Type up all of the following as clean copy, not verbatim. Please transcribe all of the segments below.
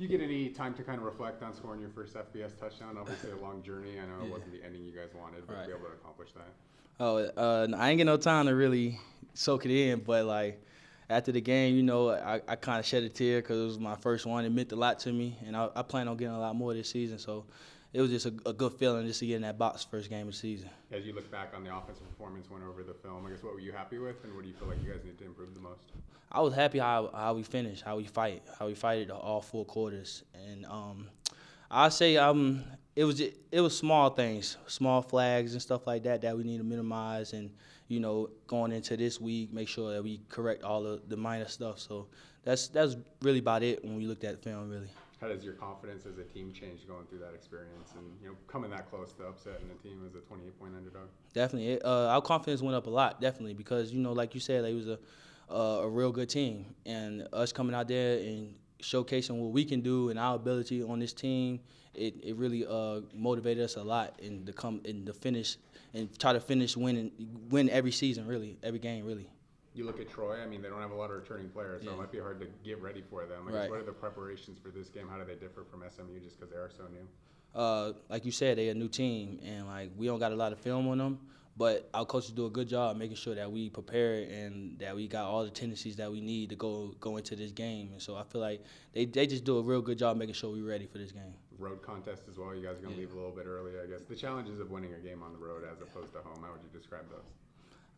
you get any time to kind of reflect on scoring your first FBS touchdown? Obviously a long journey. I know it wasn't the ending you guys wanted, but to be able to accomplish that. Oh, I ain't get no time to really soak it in, but like after the game, I kind of shed a tear because it was my first one. It meant a lot to me, and I plan on getting a lot more this season. So it was just a good feeling just to get in that box first game of the season. As you look back on the offensive performance, went over the film, I guess what were you happy with, and what do you feel like you guys need to improve the most? I was happy how we finished, how we fighted all 4 quarters, and I say it was small things, small flags and stuff like that we need to minimize, and going into this week, make sure that we correct all of the minor stuff. So that's really about it when we looked at the film, really. How does your confidence as a team change going through that experience and coming that close to upsetting a team as a 28-point underdog? Definitely, our confidence went up a lot, definitely, because like you said, it was a real good team, and us coming out there and showcasing what we can do and our ability on this team, it really motivated us a lot and to finish and try to win every season, really, every game, really. You look at Troy, I mean, they don't have a lot of returning players, so it might be hard to get ready for them. What are the preparations for this game? How do they differ from SMU just because they are so new? Like you said, they're a new team, and we don't got a lot of film on them, but our coaches do a good job making sure that we prepare and that we got all the tendencies that we need to go into this game. And so I feel like they just do a real good job making sure we're ready for this game. Road contest as well. You guys are going to leave a little bit early, I guess. The challenges of winning a game on the road as opposed to home, how would you describe those?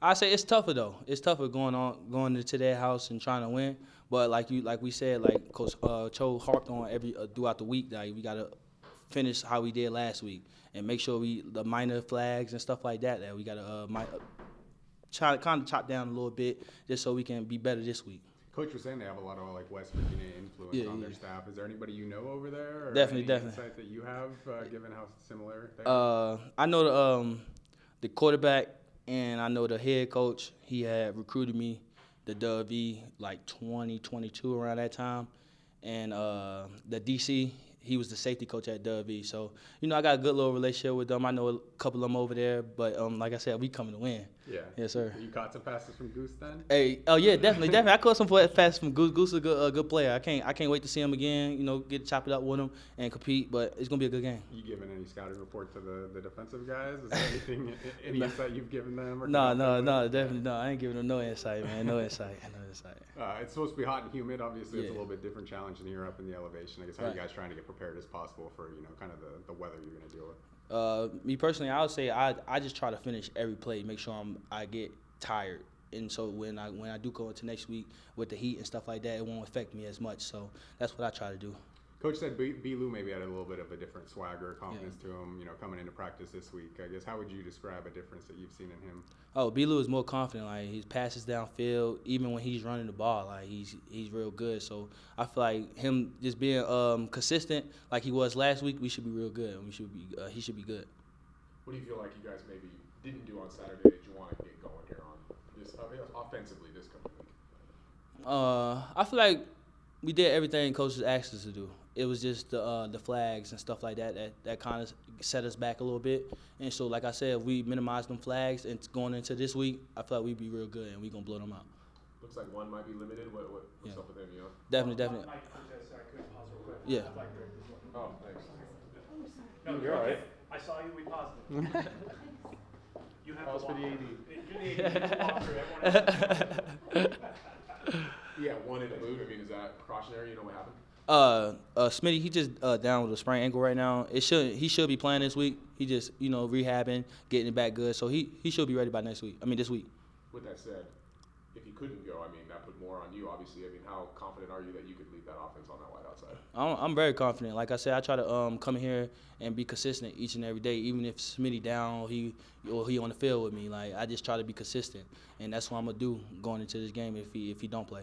I say it's tougher though. It's tougher going into their house and trying to win. But like we said, like Coach Cho harped on throughout the week, that we gotta finish how we did last week and make sure the minor flags and stuff like that we gotta kind of chop down a little bit just so we can be better this week. Coach was saying they have a lot of West Virginia influence on their staff. Is there anybody over there? Or definitely. Insight that you have, given how similar they are? I know the quarterback. And I know the head coach, he had recruited me to WV 2022 around that time. And the DC, he was the safety coach at WV. So, I got a good little relationship with them. I know a couple of them over there. But like I said, we coming to win. Yeah. Yes, sir. You caught some passes from Goose then? Hey, oh yeah, definitely. I caught some passes from Goose. Goose is a good player. I can't wait to see him again. Get to chop it up with him and compete. But it's gonna be a good game. You giving any scouting report to the defensive guys? Is there any insight you've given them? Or No, definitely no. I ain't giving them no insight, man. No insight. It's supposed to be hot and humid. Obviously, it's a little bit different challenge than you're up in the elevation. I guess how are you guys trying to get prepared as possible for kind of the weather you're gonna deal with? Me personally, I would say I just try to finish every play, make sure I get tired, and so when I do go into next week with the heat and stuff like that, it won't affect me as much. So that's what I try to do. Coach said B-Lou maybe had a little bit of a different swagger, confidence to him, coming into practice this week. I guess how would you describe a difference that you've seen in him? Oh, B-Lou is more confident. He passes downfield, even when he's running the ball. He's real good. So I feel like him just being consistent like he was last week, we should be real good. He should be good. What do you feel like you guys maybe didn't do on Saturday that you want to get going here on this offensively this coming week? I feel like we did everything coaches asked us to do. It was just the flags and stuff like that kind of set us back a little bit. And so, like I said, if we minimize them flags and going into this week, I feel like we'd be real good and we're going to blow them out. Looks like one might be limited. What's up with him, Definitely. Mike Cortez, sorry, could pause real quick. Yeah. Oh, thanks. No, you're all right. I saw you. We paused it. You have Pause to for walk. the AD. You're the AD. You walk through. Everyone else. Yeah, one in the boot. I mean, is that precautionary? You know what happened? Smitty, he just down with a sprained ankle right now. He should be playing this week. He just rehabbing, getting it back good. So he should be ready by this week. With that said, if he couldn't go, I mean, that put more on you, obviously. I mean, how confident are you that you could lead that offense on that wide outside? I'm very confident. Like I said, I try to come here and be consistent each and every day, even if Smitty down or he on the field with me. I just try to be consistent, and that's what I'm gonna do going into this game if he don't play.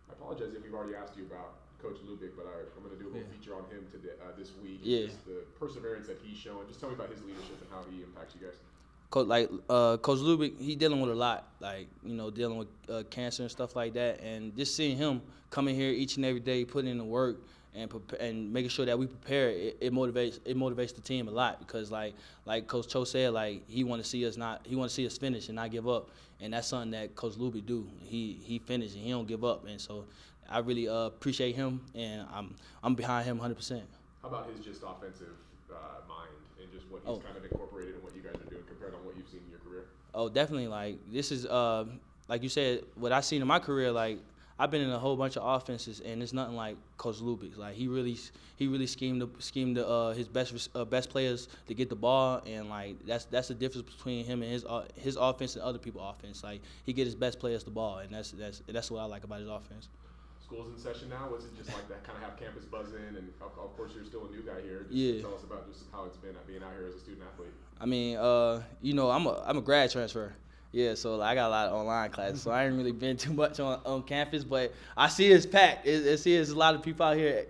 I apologize if we've already asked you about Coach Lubick, but I'm going to do a little feature on him today, this week. Yeah. Just the perseverance that he's shown. Just tell me about his leadership and how he impacts you guys. Coach Lubick, he dealing with a lot, dealing with cancer and stuff like that, and just seeing him coming here each and every day, putting in the work and making sure that we prepare, it motivates the team a lot because like Coach Cho said, he want to see us finish and not give up, and that's something that Coach Lubick do. He finish and he don't give up, and so I really appreciate him, and I'm behind him 100%. How about his just offensive mind and just what he's kind of incorporated in what you guys are doing compared on what you've seen in your career? Oh, definitely. Like, this is like you said, what I've seen in my career. Like, I've been in a whole bunch of offenses, and it's nothing like Coach Lubig's. Like, he really schemed his best players to get the ball, and like that's the difference between him and his offense and other people's offense. Like, he get his best players the ball, and that's what I like about his offense. School's in session now. Was it just like that, kind of have campus buzzing? And of course, you're still a new guy here. Just tell us about just how it's been being out here as a student athlete. I mean, I'm a grad transfer. Yeah, so I got a lot of online classes, so I ain't really been too much on campus, but I see it's packed. I see there's a lot of people out here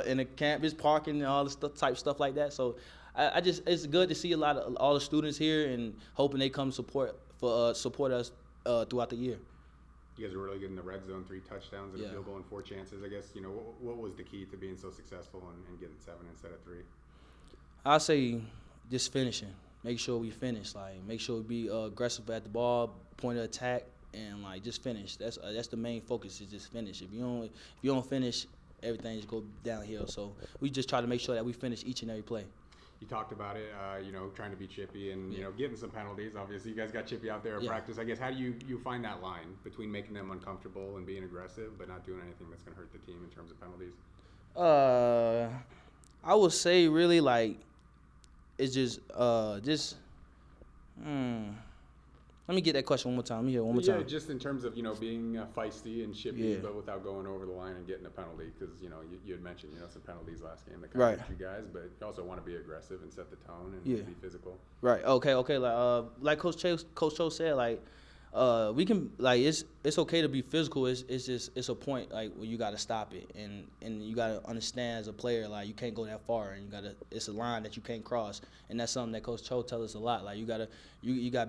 in the campus, parking and all this type stuff like that. So it's good to see all the students here, and hoping they come support us throughout the year. You guys are really good in the red zone, 3 touchdowns and a field goal and 4 chances. I guess, what was the key to being so successful and getting 7 instead of 3? I say just finishing. Make sure we finish. Like, make sure we be aggressive at the ball, point of attack, and like just finish. That's the main focus, is just finish. If you don't finish, everything just go downhill. So we just try to make sure that we finish each and every play. You talked about it, trying to be chippy and getting some penalties. Obviously, you guys got chippy out there at practice. I guess, how do you find that line between making them uncomfortable and being aggressive, but not doing anything that's going to hurt the team in terms of penalties? I would say really like it's just Let me get that question one more time. Let me hear it one more time. Yeah, just in terms of, being feisty and chippy, but without going over the line and getting a penalty, because, you had mentioned, some penalties last game that kind of hurt you guys, but you also want to be aggressive and set the tone and be physical. Right. Okay. Like Coach Cho said, like, we can, like, it's okay to be physical. It's a point, like, where you got to stop it, and you got to understand as a player, like, you can't go that far, and it's a line that you can't cross, and that's something that Coach Cho tells us a lot. Like, you got to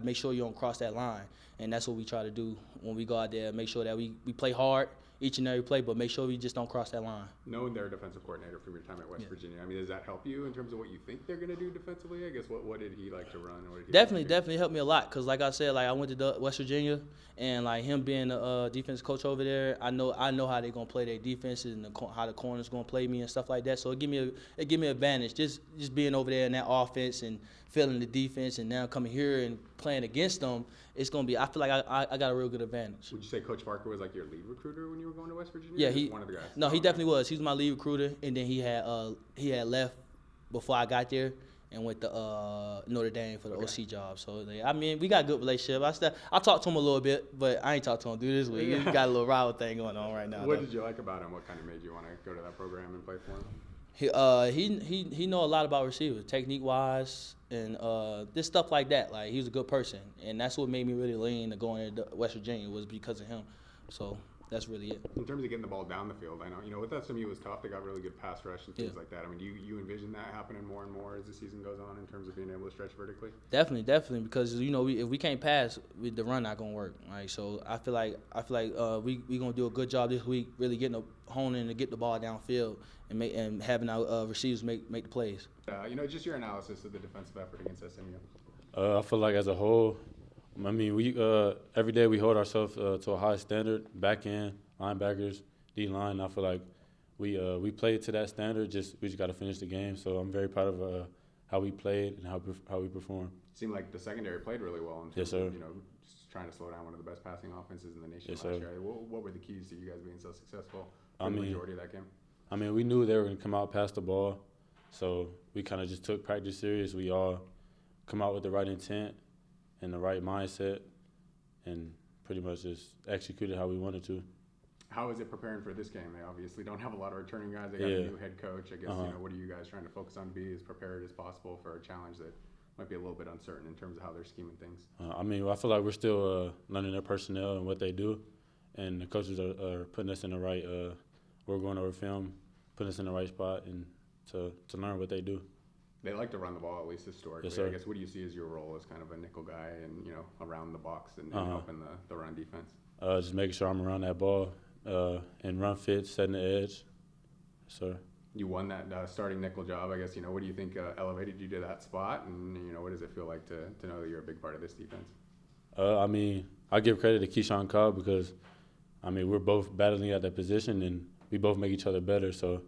make sure you don't cross that line, and that's what we try to do when we go out there. Make sure that we play hard each and every play, but make sure we just don't cross that line. Knowing they're a defensive coordinator from your time at West Virginia, I mean, does that help you in terms of what you think they're going to do defensively? I guess what did he like to run? Or Definitely helped me a lot, because like I said, like, I went to West Virginia, and like him being the defense coach over there, I know how they're gonna play their defenses and how the corners gonna play me and stuff like that. So it give me an advantage just being over there in that offense and feeling the defense, and now coming here and playing against them. It's gonna be. I feel like I got a real good advantage. Would you say Coach Parker was like your lead recruiter when you were going to West Virginia? Yeah, he one of the guys. No, he definitely was. He was my lead recruiter, and then he had left before I got there and went to Notre Dame for the OC job. So I mean, we got a good relationship. I talked to him a little bit, but I ain't talked to him through this week. We got a little rival thing going on right now. What did you like about him? What kind of made you want to go to that program and play for him? He know a lot about receivers, technique wise, and this stuff like that. Like, he was a good person, and that's what made me really lean to going to West Virginia, was because of him. So that's really it. In terms of getting the ball down the field, I know with SMU was tough. They got really good pass rush and things like that. I mean, do you envision that happening more and more as the season goes on in terms of being able to stretch vertically? Definitely, because if we can't pass, the run not gonna work. Right, so I feel like we gonna do a good job this week, really honing to get the ball downfield and having our receivers make the plays. Just your analysis of the defensive effort against SMU. I feel like as a whole, I mean, we every day we hold ourselves to a high standard. Back end, linebackers, D-line. I feel like we played to that standard. We just got to finish the game. So I'm very proud of how we played and how we performed. It seemed like the secondary played really well in terms of just trying to slow down one of the best passing offenses in the nation last year. What were the keys to you guys being so successful for the majority of that game? I mean, we knew they were going to come out past the ball, so we kind of just took practice serious. We all come out with the right intent and the right mindset, and pretty much just executed how we wanted to. How is it preparing for this game? They obviously don't have a lot of returning guys. They got a new head coach. I guess, what are you guys trying to focus on to be as prepared as possible for a challenge that might be a little bit uncertain in terms of how they're scheming things? I mean, I feel like we're still learning their personnel and what they do, and the coaches are putting us in the right we're going over film, putting us in the right spot and to learn what they do. They like to run the ball, at least historically. Yes, sir. I guess, what do you see as your role as kind of a nickel guy and, around the box and helping the run defense? Just making sure I'm around that ball and run fits, setting the edge. Sir. You won that starting nickel job. I guess, what do you think elevated you to that spot? And, what does it feel like to know that you're a big part of this defense? I mean, I give credit to Keyshawn Cobb because I mean, we're both battling at that position, and we both make each other better. So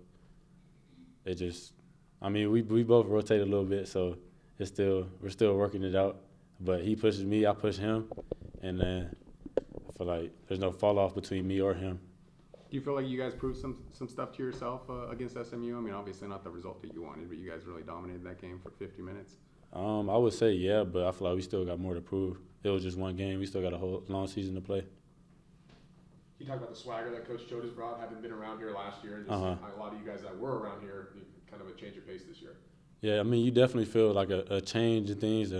it just, I mean, we both rotate a little bit, so we're still working it out. But he pushes me, I push him, and then I feel like there's no fall off between me or him. Do you feel like you guys proved some stuff to yourself against SMU? I mean, obviously not the result that you wanted, but you guys really dominated that game for 50 minutes. I would say yeah, but I feel like we still got more to prove. It was just one game. We still got a whole long season to play. You talk about the swagger that Coach Cho has brought, having been around here last year, and just a lot of you guys that were around here, kind of a change of pace this year. Yeah, I mean, you definitely feel like a change in things.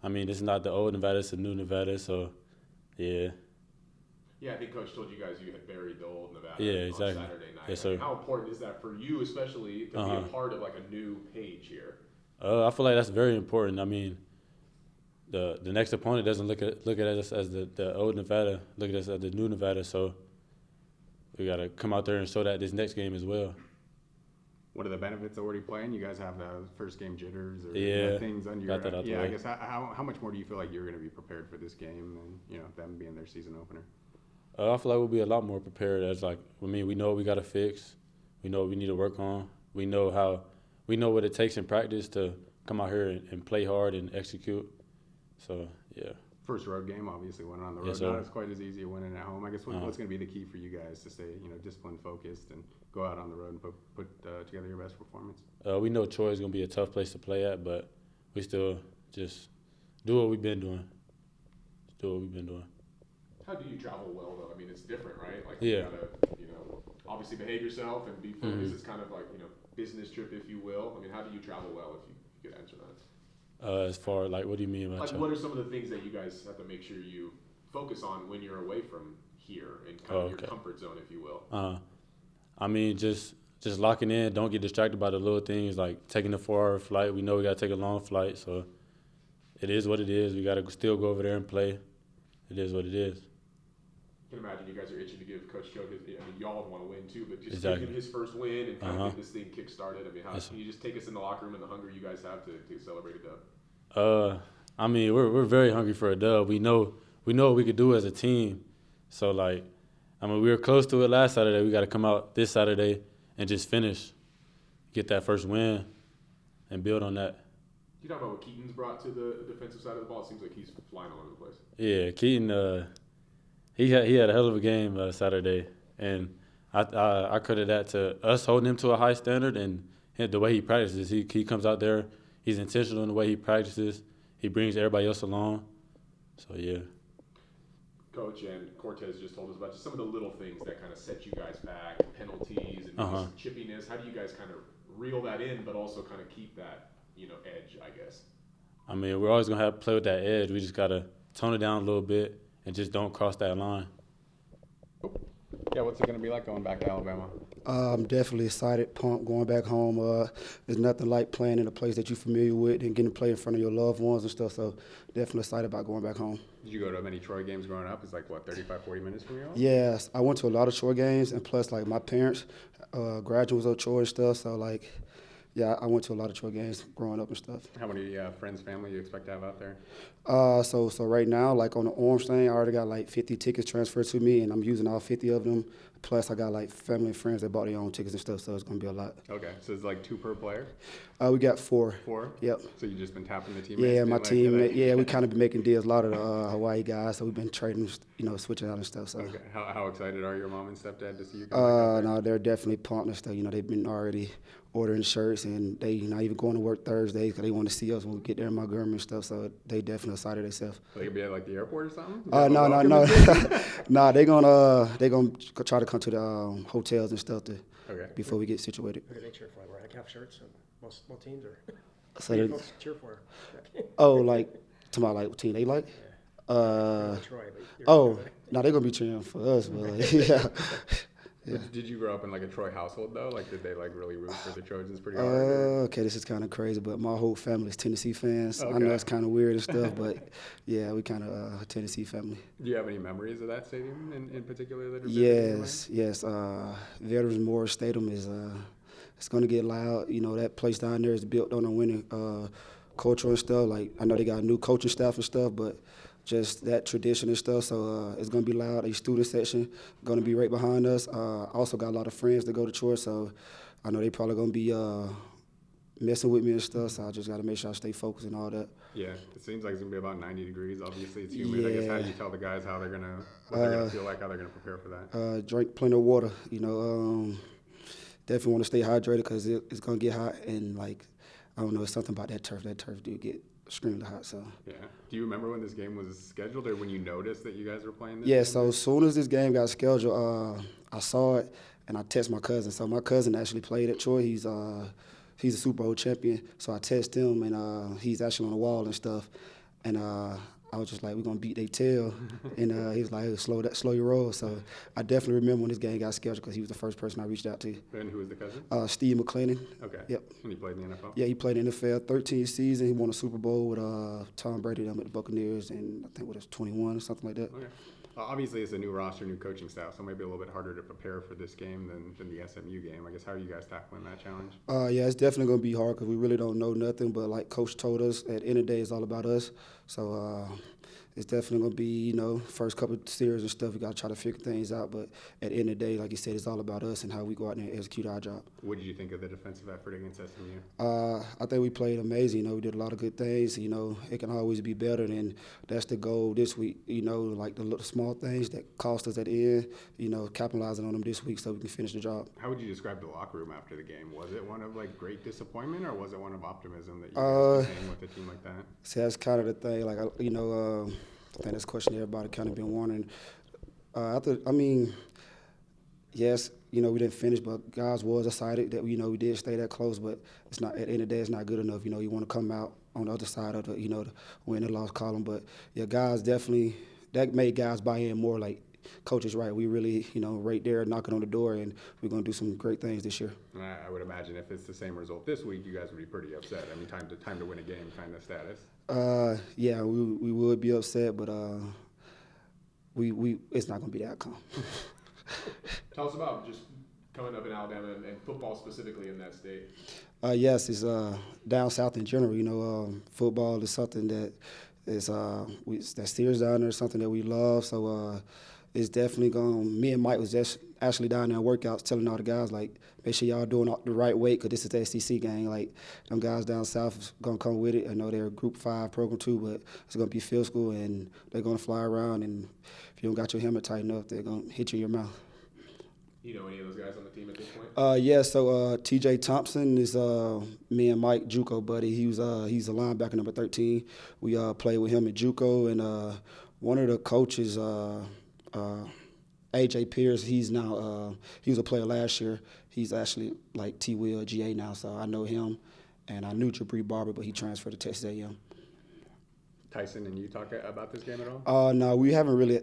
I mean, it's not the old Nevada, it's the new Nevada, so yeah. Yeah, I think Coach told you guys you had buried the old Nevada exactly. on Saturday night. Yes, sir. How important is that for you, especially to be a part of like a new page here? I feel like that's very important. I mean, the next opponent doesn't look at us as the old Nevada, look at us as the new Nevada. So we gotta come out there and show that this next game as well. What are the benefits of already playing? You guys have the first game jitters or things under got that out the way. I guess how much more do you feel like you're going to be prepared for this game and them being their season opener? I feel like we'll be a lot more prepared. We know what we gotta fix. We know what we need to work on. We know what it takes in practice to come out here and play hard and execute. So yeah. First road game, obviously winning on the road. Yes, sir. Not as quite as easy as winning at home. I guess what's going to be the key for you guys to stay, disciplined, focused, and go out on the road and put together your best performance? We know Troy is going to be a tough place to play at, but we still just do what we've been doing. How do you travel well, though? I mean, it's different, right? Like, yeah. you gotta, obviously behave yourself and be focused. It's kind of like, business trip, if you will. I mean, how do you travel well, if you could answer that? As far like, what do you mean by like, what are some of the things that you guys have to make sure you focus on when you're away from here and kind of your comfort zone, if you will? I mean, just locking in. Don't get distracted by the little things like taking a 4-hour flight. We know we got to take a long flight, so it is what it is. We got to still go over there and play. It is what it is. I can imagine you guys are itching to give Coach Cho y'all want to win too, but just exactly. give him his first win and kind of get this thing kick-started. I mean, can you just take us in the locker room and the hunger you guys have to celebrate a dub? I mean, we're very hungry for a dub. We know what we could do as a team. So, we were close to it last Saturday. We got to come out this Saturday and just finish, get that first win, and build on that. You talk about what Keaton's brought to the defensive side of the ball. It seems like he's flying all over the place. Yeah, Keaton, he had a hell of a game Saturday, and I credit that to us holding him to a high standard and the way he practices. He comes out there, he's intentional in the way he practices. He brings everybody else along. So yeah. Coach and Cortez just told us about just some of the little things that kind of set you guys back, penalties and some chippiness. How do you guys kind of reel that in, but also kind of keep that edge, I guess? I mean, we're always gonna have to play with that edge. We just gotta tone it down a little bit and just don't cross that line. Yeah, what's it going to be like going back to Alabama? I'm definitely excited, pumped, going back home. There's nothing like playing in a place that you're familiar with and getting to play in front of your loved ones and stuff, so definitely excited about going back home. Did you go to many Troy games growing up? It's 35, 40 minutes from your home? Yes, I went to a lot of Troy games, and plus, my parents, graduates of Troy and stuff, so, yeah, I went to a lot of Troy games growing up and stuff. How many friends, family you expect to have out there? So right now, on the Orange thing, I already got 50 tickets transferred to me, and I'm using all 50 of them. Plus, I got family and friends that bought their own tickets and stuff, so it's gonna be a lot. Okay, so it's 2 per player? We got 4. 4? Yep. So you just been tapping the teammates? Yeah, my team. Yeah, we kind of been making deals. A lot of the Hawaii guys, so we've been trading, switching out and stuff. So. Okay. How excited are your mom and stepdad to see you come back out there? No, they're definitely pumped and stuff. They've been already ordering shirts, and they not even going to work Thursdays because they want to see us when we get there in Montgomery and stuff. So they definitely excited themselves. They could be at the airport or something? No. Nah, they're gonna try to come to the hotels and stuff before we get situated. Who do they cheer for? Wearing a calf shirts and most teams or So who do you cheer for? talking about what team they like? Troy, No, they're gonna be cheering for us, but yeah. Yeah. Did you grow up in a Troy household though? Did they really root for the Trojans pretty hard? Okay, this is kind of crazy, but my whole family is Tennessee fans. Okay. I know it's kind of weird and stuff, but yeah, we kind of a Tennessee family. Do you have any memories of that stadium in particular that are Yes. Veterans Memorial Stadium is it's gonna get loud. That place down there is built on a winning culture and stuff. I know they got a new coaching staff and stuff, but just that tradition and stuff. So it's gonna be loud. A student section gonna be right behind us. Also got a lot of friends that go to church, so I know they probably gonna be messing with me and stuff. So I just gotta make sure I stay focused and all that. Yeah, it seems like it's gonna be about 90 degrees. Obviously, it's humid. I guess how do you tell the guys what they're gonna feel like, how they're gonna prepare for that? Drink plenty of water. Definitely want to stay hydrated because it's gonna get hot, and like I don't know, it's something about that turf. That turf do get extremely hot. So Yeah. Do you remember when this game was scheduled, or when you noticed that you guys were playing this? yeah. game? So as soon as this game got scheduled, I saw it and I texted my cousin. So my cousin actually played at Troy. He's a Super Bowl champion. So I texted him, and he's actually on the wall and stuff. And I was just like, we're gonna beat their tail, and he was like, hey, slow your roll. So I definitely remember when this game got scheduled because he was the first person I reached out to. And who was the cousin? Steve McClennan. Okay. Yep. And he played in the NFL? Yeah, he played in the NFL, 13th season. He won a Super Bowl with Tom Brady with the Buccaneers, and I think it was 21 or something like that. Okay. Obviously, it's a new roster, new coaching staff, so maybe a little bit harder to prepare for this game than the SMU game. I guess, how are you guys tackling that challenge? Yeah, it's definitely going to be hard because we really don't know nothing. But like Coach told us, at the end of the day, it's all about us. So it's definitely going to be, first couple of series and stuff, we got to try to figure things out. But at the end of the day, like you said, it's all about us and how we go out there and execute our job. What did you think of the defensive effort against SMU? I think we played amazing. We did a lot of good things. It can always be better, and that's the goal this week. Like the little small things that cost us at the end. Capitalizing on them this week so we can finish the job. How would you describe the locker room after the game? Was it one of great disappointment, or was it one of optimism that you guys were saying with a team like that? See, that's kind of the thing. Like I think that's a question everybody kind of been wondering. Yes, we didn't finish, but guys was excited that we did stay that close. But it's not, at the end of the day, it's not good enough. You want to come out on the other side of the the win and loss column. But yeah, guys definitely, that made guys buy in more. Like Coach is right. We really right there knocking on the door, and we're gonna do some great things this year. I would imagine if it's the same result this week, you guys would be pretty upset. I mean, time to win a game kind of status. Yeah, we would be upset, but we it's not gonna be the outcome. Tell us about just coming up in Alabama and football specifically in that state. Yes, it's down south in general. Football is something that is that steers down there, something that we love. So it's definitely going. Me and Mike was just actually down there in workouts, telling all the guys like, make sure y'all doing the right weight, because this is the SEC game. Like them guys down south is gonna come with it. I know they're Group 5, Program 2, but it's gonna be field school, and they're gonna fly around. And if you don't got your helmet tight enough, they're gonna hit you in your mouth. You know any of those guys on the team at this point? Yeah, so T.J. Thompson is me and Mike JUCO buddy. He's a linebacker number 13. We played with him at JUCO, and one of the coaches, A.J. Pierce, he's now he was a player last year. He's actually like T-Will GA now, so I know him. And I knew Jabri Barber, but he transferred to Texas A&M. Tyson, and you talk about this game at all? No, we haven't really,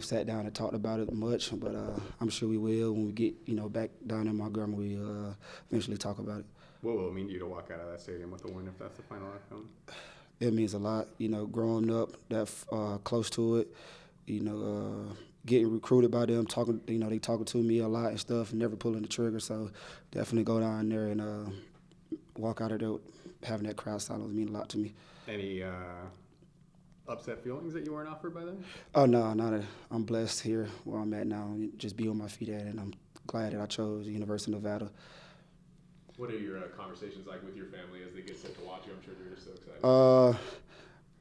sat down and talked about it much, but I'm sure we will when we get, back down in Montgomery. We'll eventually talk about it. What will it mean to you to walk out of that stadium with a win if that's the final outcome? It means a lot, growing up that close to it, getting recruited by them, talking, they talking to me a lot and stuff, and never pulling the trigger. So definitely go down there and walk out of there having that crowd silence mean a lot to me. Any upset feelings that you weren't offered by them? Oh, no, not at. I'm blessed here where I'm at now, just be on my feet at, and I'm glad that I chose the University of Nevada. What are your conversations like with your family as they get set to watch you? I'm sure they're just so excited.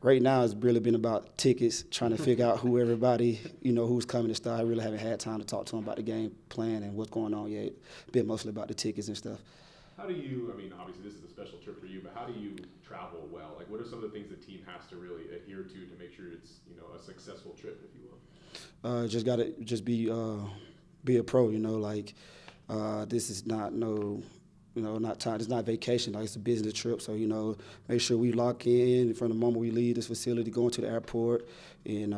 Right now it's really been about tickets, trying to figure out who everybody, who's coming to start. I really haven't had time to talk to them about the game plan and what's going on yet. It's been mostly about the tickets and stuff. How do you, obviously this is a special trip for you, but how do you travel well? Like, what are some of the things the team has to really adhere to make sure it's, a successful trip, if you will? Just got to be a pro, this is not not time. It's not vacation. Like, it's a business trip. So, make sure we lock in from the moment we leave this facility, going to the airport, and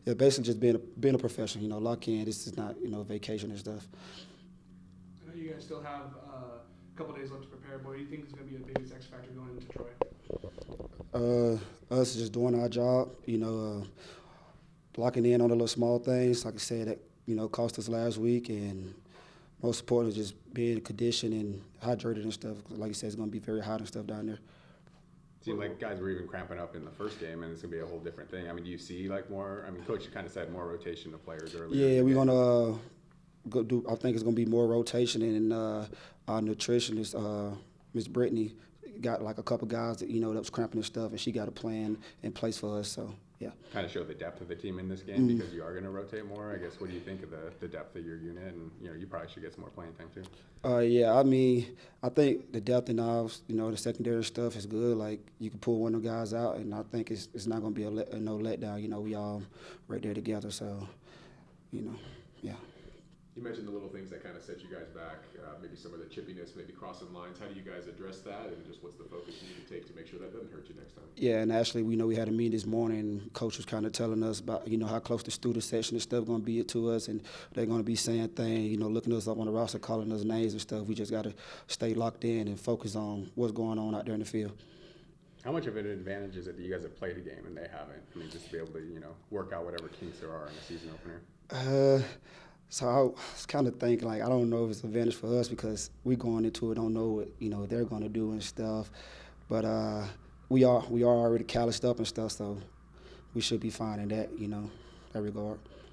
basically just being a professional. Lock in. This is not vacation and stuff. I know you guys still have a couple days left to prepare, but what do you think is going to be the biggest X factor going into Troy? Us just doing our job. Locking in on the little small things. Like I said, that cost us last week, and most importantly, just being in condition and hydrated and stuff. Like you said, it's going to be very hot and stuff down there. Seemed like guys were even cramping up in the first game, and it's gonna be a whole different thing. I mean, do you see like more? I mean, coach kind of said more rotation of players earlier. Yeah, we're gonna go do. I think it's gonna be more rotation, and our nutritionist, Miss Brittany, got like a couple guys that that was cramping and stuff, and she got a plan in place for us. So yeah. Kind of show the depth of the team in this game because you are going to rotate more. I guess. What do you think of the depth of your unit? And you probably should get some more playing time too. Yeah, I mean, I think the depth in our, the secondary stuff is good. Like you can pull one of the guys out, and I think it's not going to be no letdown. We all right there together. So, yeah. You mentioned the little things that kind of set you guys back, maybe some of the chippiness, maybe crossing lines. How do you guys address that, and just what's the focus you need to take to make sure that doesn't hurt you next time? Yeah, and actually, we had a meeting this morning, and coach was kind of telling us about, how close the student section and stuff going to be to us, and they're going to be saying things, looking us up on the roster, calling us names and stuff. We just got to stay locked in and focus on what's going on out there in the field. How much of an advantage is it that you guys have played a game and they haven't? I mean, just to be able to, work out whatever kinks there are in a season opener? So I was kind of thinking, I don't know if it's an advantage for us because we going into it, don't know what, they're going to do and stuff. But we are already calloused up and stuff, so we should be fine in that, that regard.